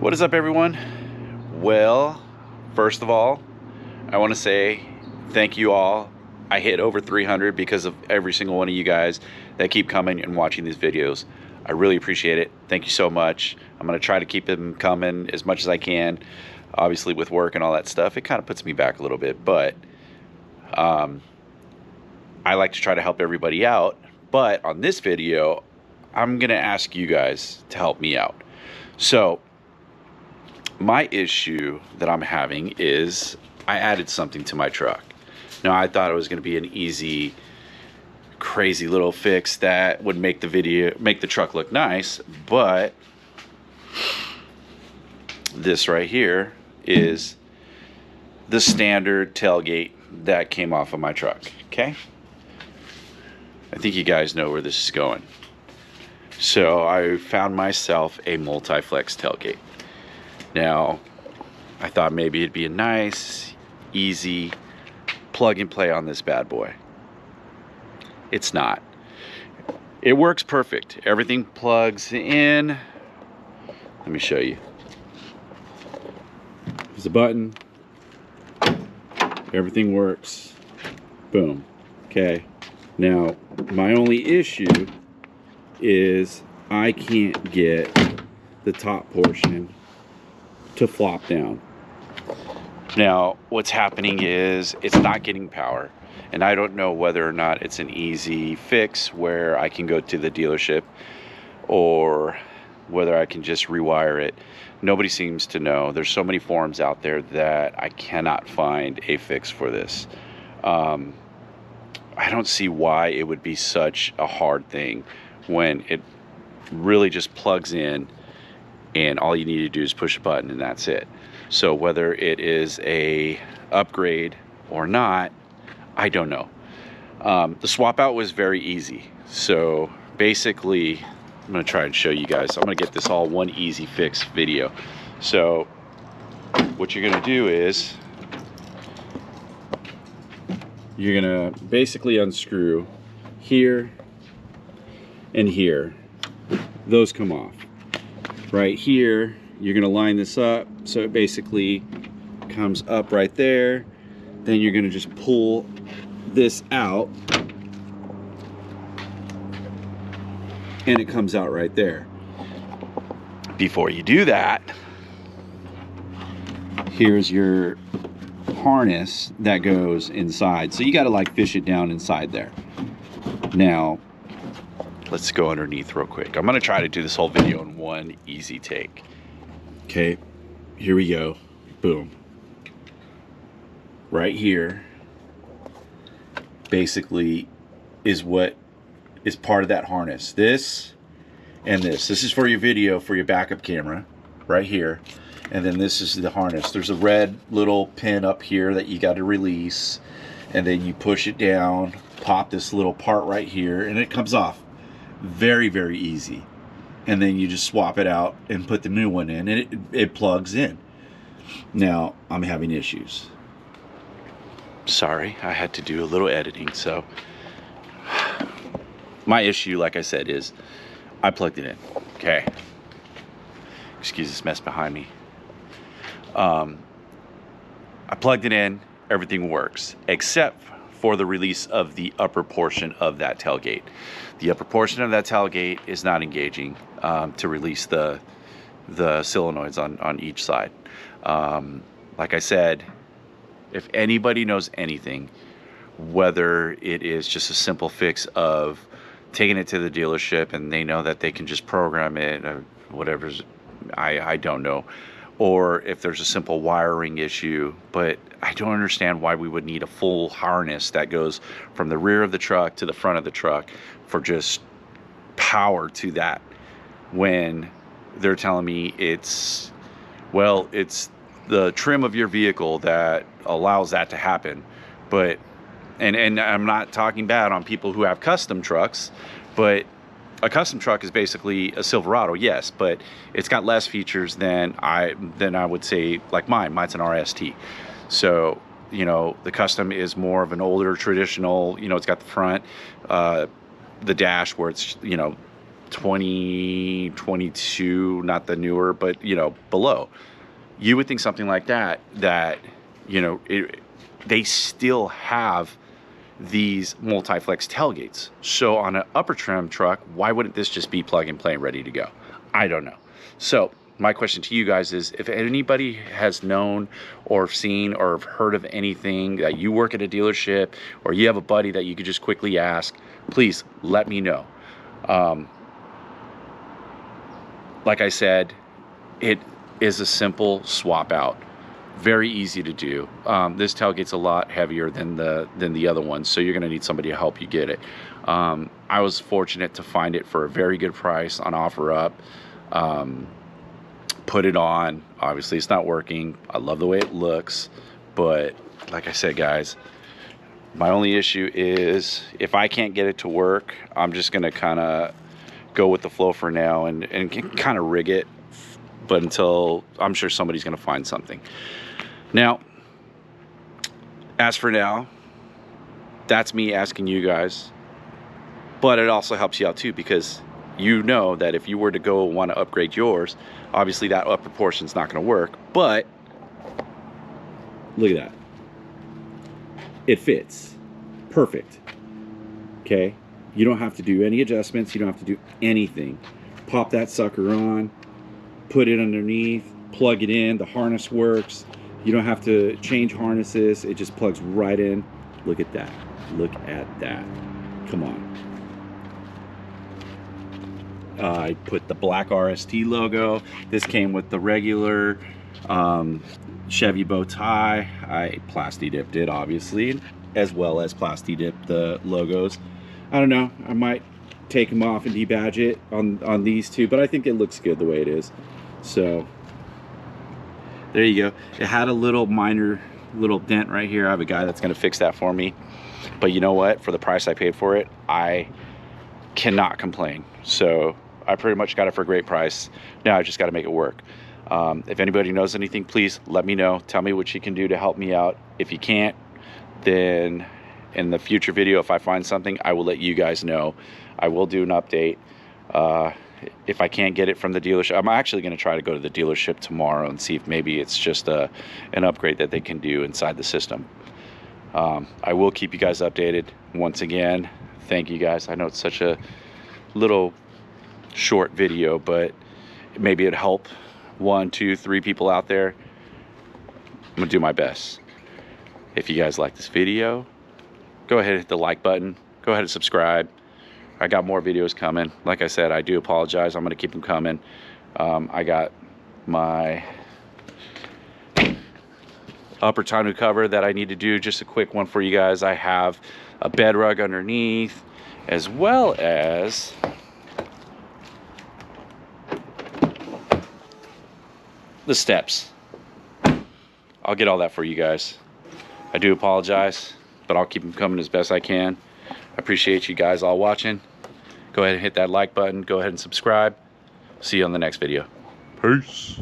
What is up, everyone? Well, first of all, I want to say thank you all. I hit over 300 because of every single one of you guys that keep coming and watching these videos. I really appreciate it. Thank you so much. I'm going to try to keep them coming as much as I can. Obviously, with work and all that stuff, it kind of puts me back a little bit, but I like to try to help everybody out. But on this video, I'm going to ask you guys to help me out. So my issue that I'm having is I added something to my truck. Now, I thought it was going to be an easy, crazy little fix that would make the truck look nice, but this right here is the standard tailgate that came off of my truck. Okay, I think you guys know where this is going. So I found myself a Multiflex tailgate. Now, I thought maybe it'd be a nice, easy plug and play on this bad boy. It's not. It works perfect. Everything plugs in. Let me show you. There's a button. Everything works. Boom. Okay. Now, my only issue is I can't get the top portion to flop down. Now, what's happening is it's not getting power, and I don't know whether or not it's an easy fix where I can go to the dealership or whether I can just rewire it. Nobody seems to know. There's so many forums out there that I cannot find a fix for this. I don't see why it would be such a hard thing when it really just plugs in and all you need to do is push a button and that's it. So whether it is a upgrade or not, I don't know. The swap out was very easy. So basically, I'm gonna try and show you guys. I'm gonna get this all one easy fix video. So what you're gonna do is you're gonna basically unscrew here and here. Those come off. Right here, you're gonna line this up so it basically comes up right there. Then you're gonna just pull this out and it comes out right there. Before you do that, here's your harness that goes inside. So you gotta like fish it down inside there. Now, let's go underneath real quick. I'm gonna try to do this whole video in one easy take. Okay, here we go. Boom. Right here basically is what is part of that harness. This and this. This is for your video, for your backup camera, right here. And then this is the harness. There's a red little pin up here that you got to release. And then you push it down, pop this little part right here, and it comes off. Very, very easy. And then you just swap it out and put the new one in, and it plugs in. Now, I'm having issues. Sorry, I had to do a little editing. So my issue, like I said, is I plugged it in. Okay. Excuse this mess behind me. I plugged it in, everything works, except for the release of the upper portion of that tailgate. The upper portion of that tailgate is not engaging to release the solenoids on each side. Like I said, if anybody knows anything, whether it is just a simple fix of taking it to the dealership and they know that they can just program it or whatever, I don't know. Or if there's a simple wiring issue, but I don't understand why we would need a full harness that goes from the rear of the truck to the front of the truck for just power to that, when they're telling me it's the trim of your vehicle that allows that to happen. But and I'm not talking bad on people who have custom trucks, but a custom truck is basically a Silverado, yes, but it's got less features than I would say like mine. Mine's an RST. So, you know, the custom is more of an older traditional, you know, it's got the front, the dash where it's, you know, 2022, not the newer, but you know, below. You would think something like that, you know, they still have these Multiflex tailgates. So on an upper trim truck, why wouldn't this just be plug and play and ready to go? I don't know. So my question to you guys is, if anybody has known or seen or heard of anything, that you work at a dealership or you have a buddy that you could just quickly ask, please let me know. Like I said, it is a simple swap out. Very easy to do. This tailgate's a lot heavier than the other ones, so you're gonna need somebody to help you get it. I was fortunate to find it for a very good price on OfferUp. Put it on. Obviously it's not working. I love the way it looks, but like I said, guys, my only issue is if I can't get it to work, I'm just gonna kind of go with the flow for now and kind of rig it, but until I'm sure somebody's gonna find something. Now, as for now, that's me asking you guys, but it also helps you out too, because you know that if you were to go want to upgrade yours, obviously that upper portion is not going to work, but look at that. It fits perfect. Okay, you don't have to do any adjustments, you don't have to do anything. Pop that sucker on, put it underneath, plug it in, the harness works. You don't have to change harnesses, it just plugs right in. Look at that, look at that. Come on. I put the black RST logo. This came with the regular Chevy bow tie. I plasti dipped it, obviously, as well as plasti dipped the logos. I don't know, I might take them off and debadge it on these two, but I think it looks good the way it is. So there you go. It had a minor little dent right here. I have a guy that's going to fix that for me, but you know what, for the price I paid for it, I cannot complain. So I pretty much got it for a great price. Now I just got to make it work. If anybody knows anything, please let me know. Tell me what you can do to help me out. If you can't, then in the future video, if I find something, I will let you guys know. I will do an update. If I can't get it from the dealership, I'm actually going to try to go to the dealership tomorrow and see if maybe it's just an upgrade that they can do inside the system. I will keep you guys updated. Once again, thank you guys. I know it's such a little short video, but maybe it'd help 1, 2, 3 people out there. I'm gonna do my best. If you guys like this video, go ahead and hit the like button, go ahead and subscribe. I got more videos coming. Like I said, I do apologize, I'm gonna keep them coming. I got my upper tonneau cover that I need to do, just a quick one for you guys. I have a bed rug underneath, as well as the steps. I'll get all that for you guys. I do apologize, but I'll keep them coming as best I can. I appreciate you guys all watching. Go ahead and hit that like button. Go ahead and subscribe. See you on the next video. Peace.